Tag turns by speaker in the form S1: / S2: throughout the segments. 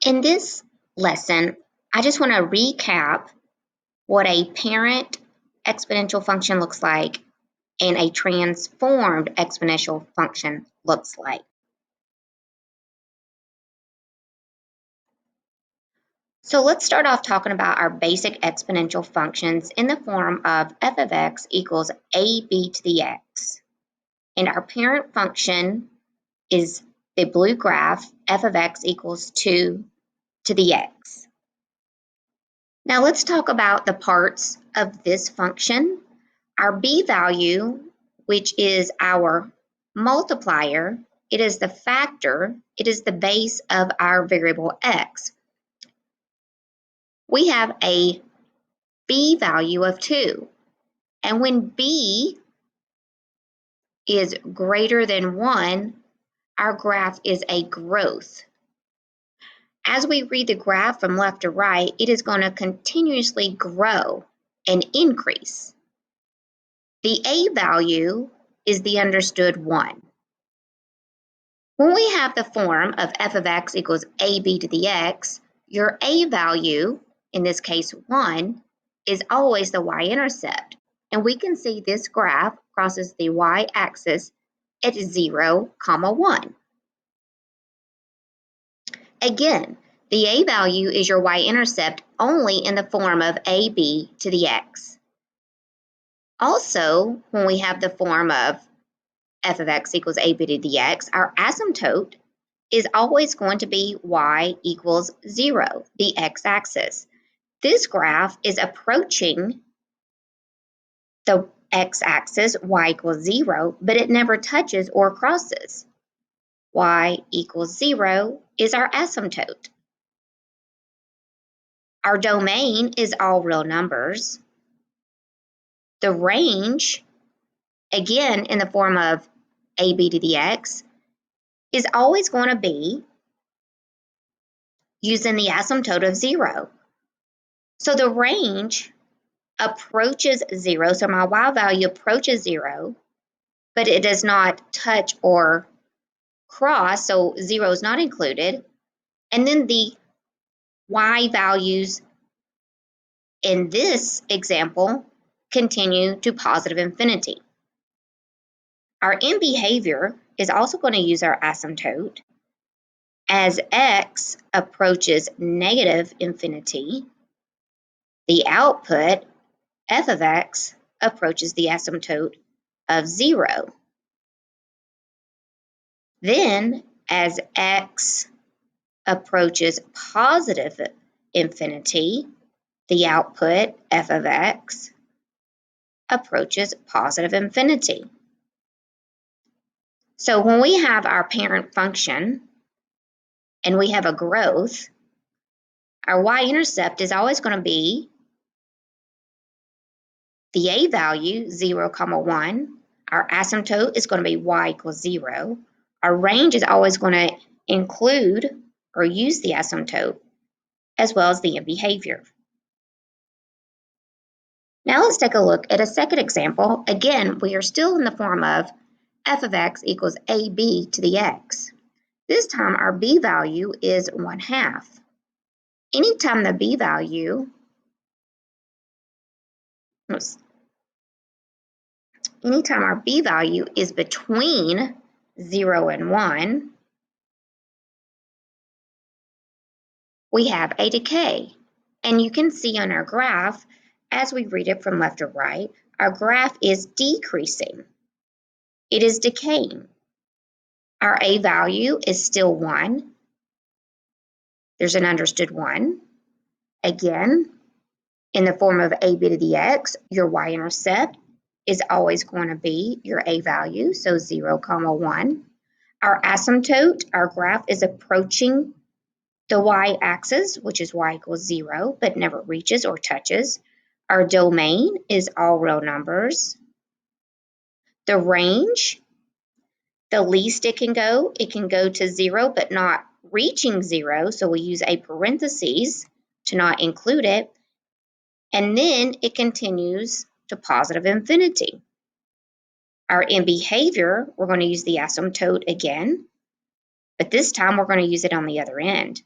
S1: In this lesson, I just want to recap what a parent exponential function looks like and a transformed exponential function looks like. So let's start off talking about our basic exponential functions in the form of f of x equals ab to the x. And our parent function is the blue graph, f of x equals 2 to the x. Now let's talk about the parts of this function. Our b value, which is our multiplier, it is the factor, it is the base of our variable x. We have a b value of 2. And when b is greater than 1, our graph is a growth. As we read the graph from left to right, it is going to continuously grow and increase. The a value is the understood 1. When we have the form of f of x equals ab to the x, your a value, in this case 1, is always the y-intercept. And we can see this graph crosses the y-axis at 0, 1. Again, the a value is your y-intercept only in the form of ab to the x. Also, when we have the form of f of x equals ab to the x, our asymptote is always going to be y equals 0, the x-axis. This graph is approaching the x-axis, y equals 0, but it never touches or crosses. Y equals 0 is our asymptote. Our domain is all real numbers. The range, again in the form of ab to the x, is always going to be using the asymptote of 0. So the range approaches 0, so my y value approaches 0, but it does not touch or cross, so 0 is not included. And then the y values in this example continue to positive infinity. Our end behavior is also going to use our asymptote. As x approaches negative infinity, the output, f of x, approaches the asymptote of 0. Then, as x approaches positive infinity, the output, f of x, approaches positive infinity. So when we have our parent function and we have a growth, our y-intercept is always going to be the a value, 0, 1. Our asymptote is going to be y equals 0. Our range is always going to include or use the asymptote, as well as the end behavior. Now let's take a look at a second example. Again, we are still in the form of f of x equals ab to the x. This time our b value is 1/2. Anytime the b value, anytime our b value is between 0 and 1, we have a decay. And you can see on our graph, as we read it from left to right, our graph is decreasing. It is decaying. Our a value is still 1. There's an understood 1. Again, in the form of ab to the x, your y-intercept is always going to be your a value, so 0, 1. Our asymptote, our graph is approaching the y-axis, which is y equals 0, but never reaches or touches. Our domain is all real numbers. The range, the least it can go to 0, but not reaching 0, so we use a parentheses to not include it. And then it continues to positive infinity. Our end behavior, we're going to use the asymptote again, but this time we're going to use it on the other end.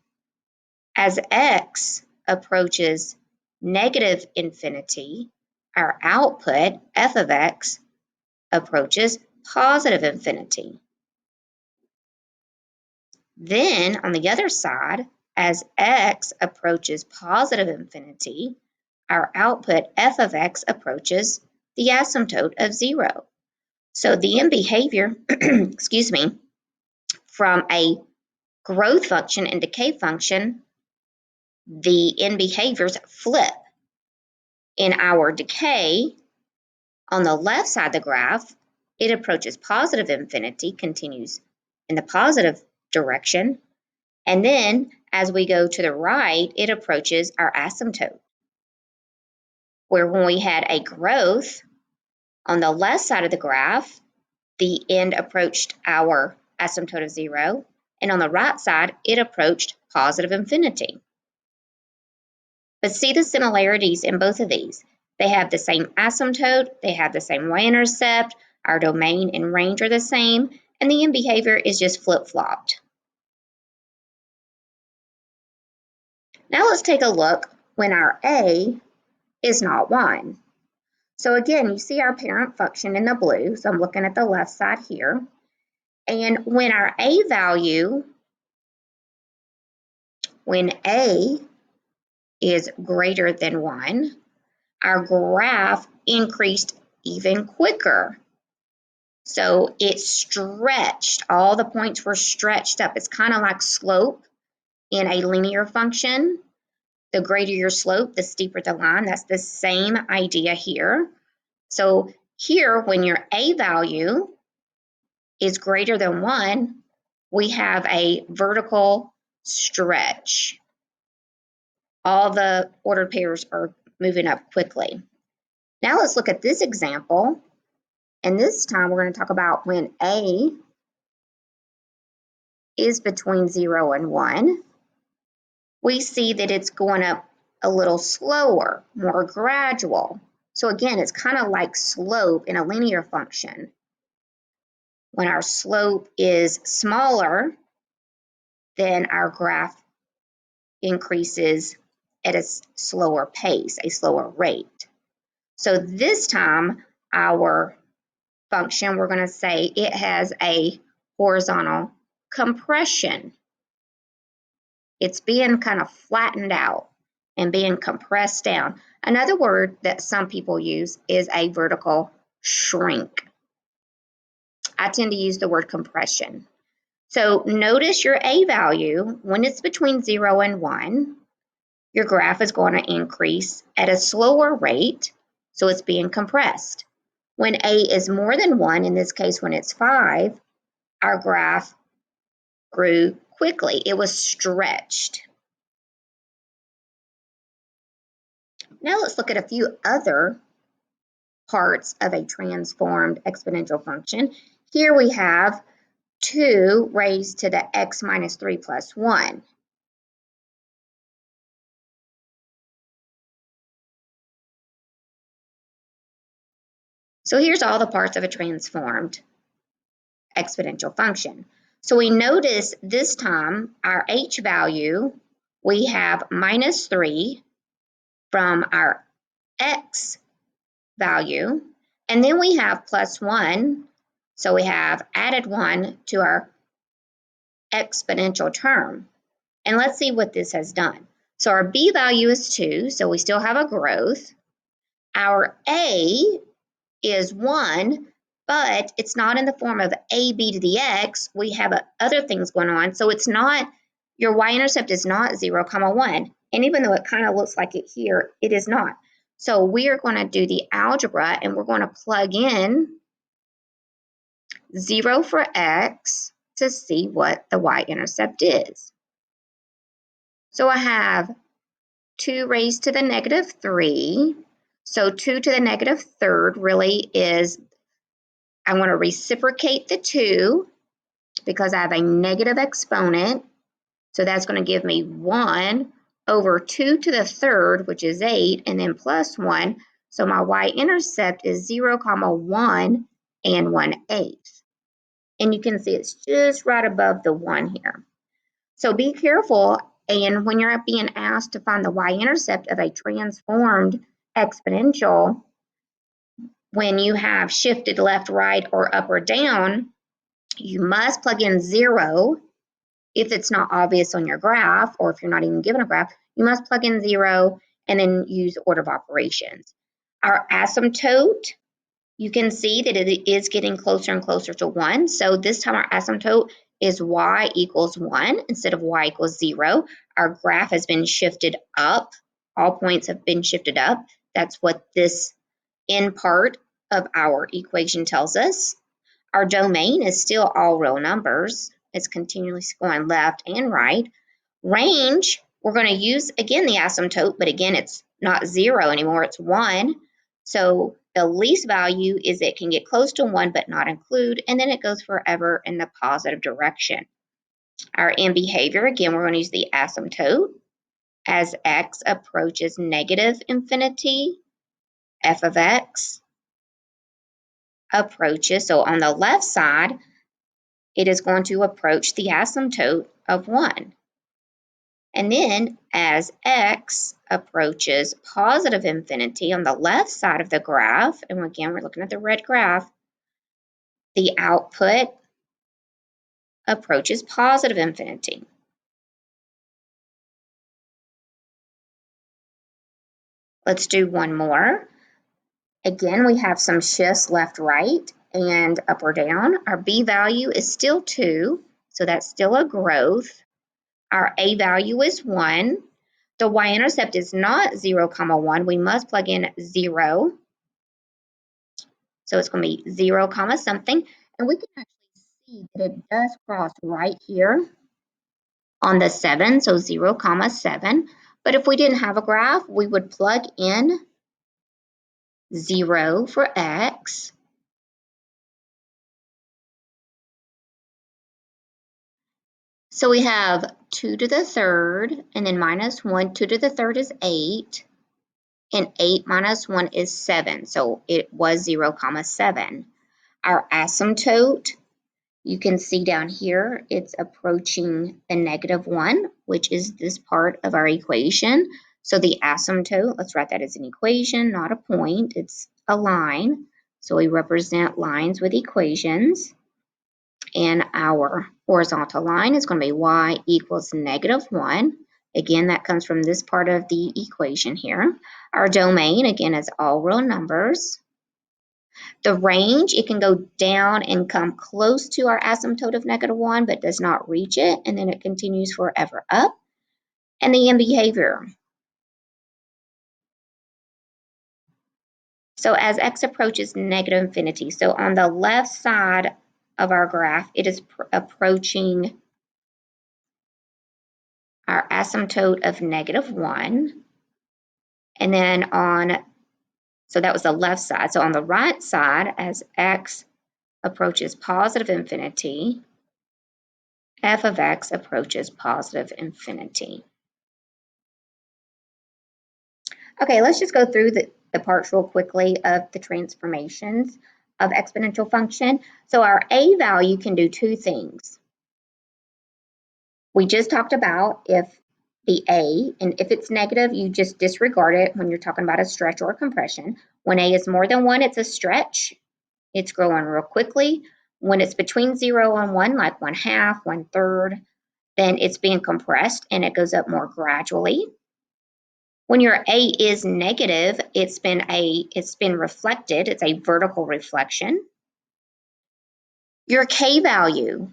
S1: As x approaches negative infinity, our output, f of x, approaches positive infinity. Then, on the other side, as x approaches positive infinity, our output, f of x, approaches the asymptote of 0. So the end behavior, excuse me, from a growth function and decay function, the end behaviors flip. In our decay, on the left side of the graph, it approaches positive infinity, continues in the positive direction, and then as we go to the right, it approaches our asymptote. Where when we had a growth on the left side of the graph, the end approached our asymptote of 0, and on the right side, it approached positive infinity. But see the similarities in both of these. They have the same asymptote, they have the same y-intercept, our domain and range are the same, and the end behavior is just flip-flopped. Now let's take a look when our a is not 1. So again, you see our parent function in the blue, so I'm looking at the left side here. And when our a value, when a is greater than 1, our graph increased even quicker. So it stretched, all the points were stretched up. It's kind of like slope in a linear function. The greater your slope, the steeper the line. That's the same idea here. So here, when your a value is greater than 1, we have a vertical stretch. All the ordered pairs are moving up quickly. Now let's look at this example. And this time we're going to talk about when a is between 0 and 1. We see that it's going up a little slower, more gradual. So again, it's kind of like slope in a linear function. When our slope is smaller, then our graph increases at a slower pace, a slower rate. So this time, our function, we're going to say it has a horizontal compression. It's being kind of flattened out and being compressed down. Another word that some people use is a vertical shrink. I tend to use the word compression. So notice your a value, when it's between 0 and 1, your graph is going to increase at a slower rate, so it's being compressed. When a is more than 1, in this case when it's 5, our graph grew quickly. It was stretched. Now let's look at a few other parts of a transformed exponential function. Here we have 2 raised to the x minus 3 plus 1. So here's all the parts of a transformed exponential function. So we notice this time our h value, we have minus 3 from our x value, and then we have plus 1, so we have added 1 to our exponential term. And let's see what this has done. So our b value is 2, so we still have a growth. Our a is 1, but it's not in the form of ab to the x. We have other things going on. So it's not, your y-intercept is not 0, 1. And even though it kind of looks like it here, it is not. So we are going to do the algebra, and we're going to plug in 0 for x to see what the y-intercept is. So I have 2 raised to the negative 3. So 2 to the negative third really is, I want to reciprocate the 2 because I have a negative exponent. So that's going to give me 1 over 2 to the third, which is 8, and then plus 1. So my y-intercept is 0, 1 and 1/8. And you can see it's just right above the 1 here. So be careful And when you're being asked to find the y-intercept of a transformed exponential, when you have shifted left, right, or up or down, you must plug in 0 if it's not obvious on your graph, or if you're not even given a graph. You must plug in 0 and then use order of operations. Our asymptote, you can see that it is getting closer and closer to 1. So this time our asymptote is y equals 1 instead of y equals 0. Our graph has been shifted up. All points have been shifted up. That's what this end part of our equation tells us. Our domain is still all real numbers. It's continually going left and right. Range, we're going to use, again, the asymptote, but again, it's not 0 anymore, it's 1. So the least value is it can get close to 1 but not include, and then it goes forever in the positive direction. Our end behavior, again, we're going to use the asymptote. As x approaches negative infinity, f of x approaches, so on the left side, it is going to approach the asymptote of 1. And then as x approaches positive infinity on the left side of the graph, and again, we're looking at the red graph, the output approaches positive infinity. Let's do one more. Again, we have some shifts left, right, and up or down. Our b value is still 2, so that's still a growth. Our a value is 1. The y-intercept is not 0, 1. We must plug in 0. So it's going to be 0, something. And we can actually see that it does cross right here on the 7, so 0, 7. But if we didn't have a graph, we would plug in 0 for x. So we have 2 to the third, and then minus 1. 2 to the third is 8, and 8 minus 1 is 7. So it was 0, 7. Our asymptote, you can see down here, it's approaching the negative 1, which is this part of our equation. So the asymptote, let's write that as an equation, not a point, it's a line. So we represent lines with equations. And our horizontal line is going to be y equals negative 1. Again, that comes from this part of the equation here. Our domain, again, is all real numbers. The range, it can go down and come close to our asymptote of negative 1, but does not reach it, and then it continues forever up. And the end behavior. So as x approaches negative infinity, so on the left side of our graph, it is approaching our asymptote of negative 1. And then so that was the left side. So on the right side, as x approaches positive infinity, f of x approaches positive infinity. Okay, let's just go through the parts real quickly of the transformations of exponential function. So our a value can do two things. We just talked about if the a, and if it's negative, you just disregard it when you're talking about a stretch or a compression. When a is more than 1, it's a stretch. It's growing real quickly. When it's between 0 and 1, like 1/2, 1/3, then it's being compressed and it goes up more gradually. When your a is negative, it's been reflected. It's a vertical reflection. Your k value,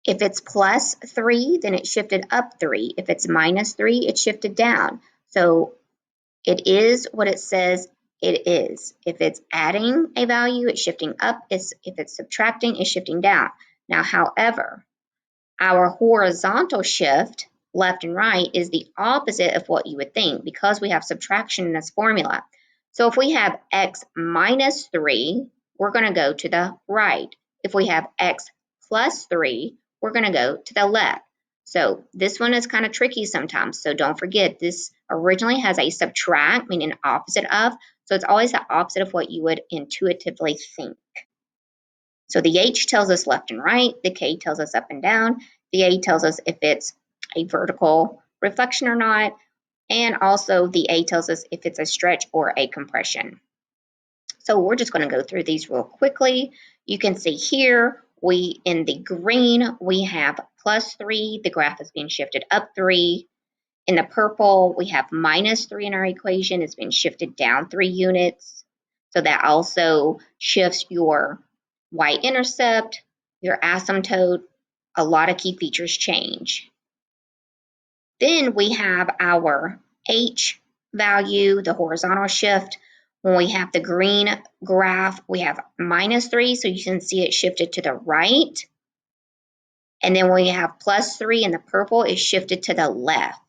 S1: if it's plus 3, then it shifted up 3. If it's minus 3, it shifted down. So it is what it says it is. If it's adding a value, it's shifting up. If it's subtracting, it's shifting down. Now, however, our horizontal shift, left and right, is the opposite of what you would think because we have subtraction in this formula. So if we have x minus 3, we're going to go to the right. If we have x plus 3, we're going to go to the left. So this one is kind of tricky sometimes. So don't forget, this originally has a subtract, meaning opposite of. So it's always the opposite of what you would intuitively think. So the h tells us left and right. The k tells us up and down. The a tells us if it's a vertical reflection or not. And also the A tells us if it's a stretch or a compression. So we're just going to go through these real quickly. You can see here, in the green, we have +3. The graph is being shifted up 3. In the purple, we have -3 in our equation. It's been shifted down 3 units. So that also shifts your y-intercept, your asymptote. A lot of key features change. Then we have our H value, the horizontal shift. When we have the green graph, we have -3, so you can see it shifted to the right. And then when we have +3 in the purple, it's shifted to the left.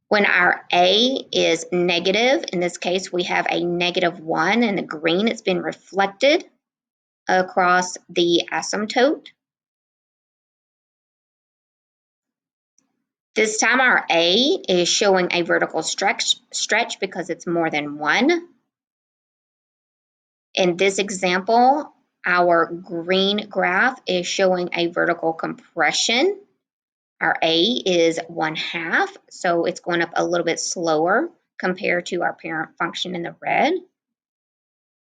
S1: When our A is negative, in this case, we have a -1 in the green. It's been reflected across the asymptote. This time our A is showing a vertical stretch because it's more than 1. In this example, our green graph is showing a vertical compression. Our A is 1/2, so it's going up a little bit slower compared to our parent function in the red.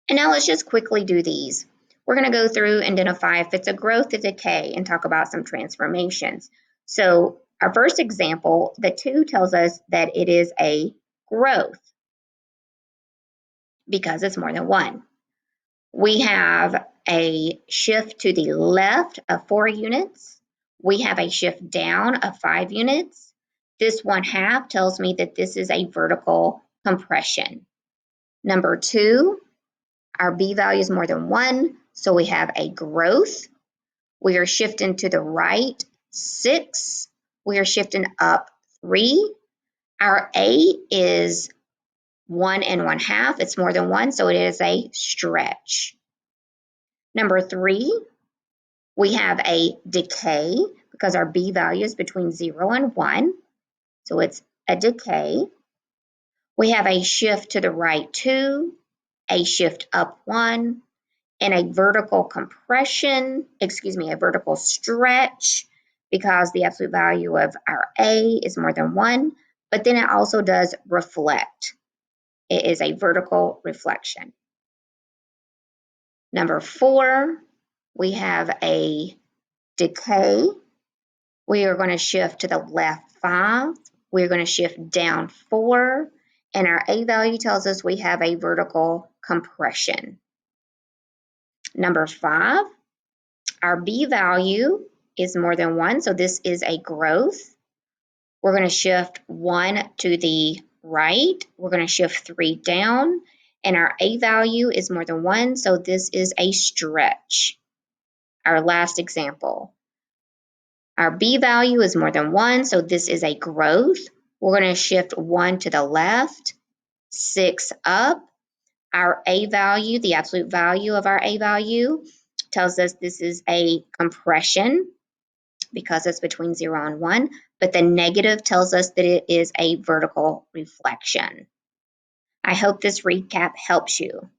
S1: And now let's just quickly do these. We're going to go through and identify if it's a growth or decay and talk about some transformations. So our first example, the 2 tells us that it is a growth because it's more than 1. We have a shift to the left of 4 units. We have a shift down of 5 units. This 1/2 tells me that this is a vertical compression. Number 2, our B value is more than 1, so we have a growth. We are shifting to the right 6. We are shifting up 3. Our A is 1 1/2. It's more than 1, so it is a stretch. Number 3, we have a decay because our B value is between 0 and 1, so it's a decay. We have a shift to the right 2, a shift up 1, and a vertical compression, a vertical stretch because the absolute value of our A is more than 1, but then it also does reflect. It is a vertical reflection. Number 4, we have a decay. We are going to shift to the left 5. We're going to shift down 4. And our A value tells us we have a vertical compression. Number 5, our B value is more than 1, so this is a growth. We're going to shift 1 to the right. We're going to shift 3 down. And our A value is more than 1, so this is a stretch. Our last example. Our B value is more than 1, so this is a growth. We're going to shift 1 to the left, 6 up. Our A value, the absolute value of our A value, tells us this is a compression because it's between 0 and 1, but the negative tells us that it is a vertical reflection. I hope this recap helps you.